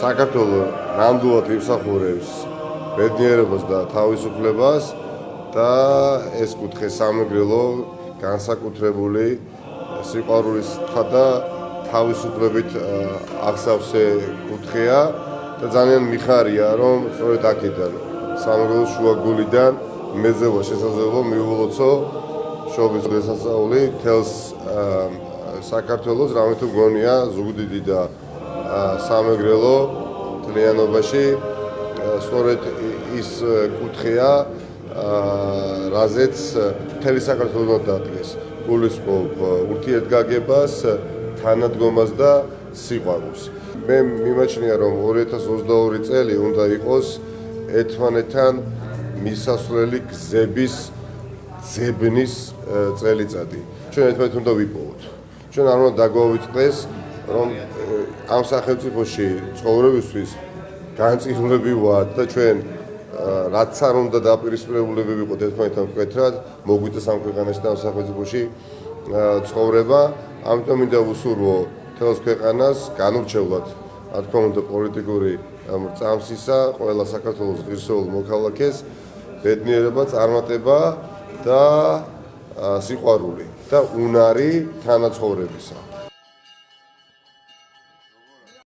საქართველოს ნამდვილად იმსახურებს ბედნიერებას და თავისუფლებას და ეს კუთხე სამეგრელო განსაკუთრებული სიყვარულისა და თავისუფლებით აღსავსე კუთხეა და ძალიან მიხარია, რომ სწორედ აქედან სამეგრელოს შუაგულიდან მეძება შესაძლებლობა მიუვლოცო შობის დღესასწაული თელს საქართველოს, რამე თუ გონია ზუგდიდი და სამეგრელო მთლიანობაში სწორედ ის კუთხეა, რაზეც მთელი საქართველოს დადგეს გულისხმობ ურთიერთგაგებას, თანადგომას და სიყვარულს. მე მიმაჩნია, რომ 2022 წელი უნდა იყოს ერთმანეთთან მისასვლელი გზების ძებნის წელიწადი. ჩვენ ერთმანეთს უნდა ვიპოვოთ. ჩვენ არ უნდა დაგვავიწყდეს, რომ ამ სახელმწიფოში ცხოვრებისთვის განწირვლები ვართ და ჩვენ რაც არ უნდა დაპირისპირებულები ვიყოთ ერთმანეთთან მკვეთრად, მოგვიწეს ამ ქვეყანაში და ამ სახელმწიფოში ცხოვრება. ამიტომ მინდა ვუსურვო მთელს ქვეყანას განურჩევლად, რა თქმა უნდა, პოლიტიკური წამსისა, ყველა საქართველოს ღირსეულ მოქალაქეს ბედნიერება, წარმატება და სიყვარული და უნარი თანაცხოვრებისა.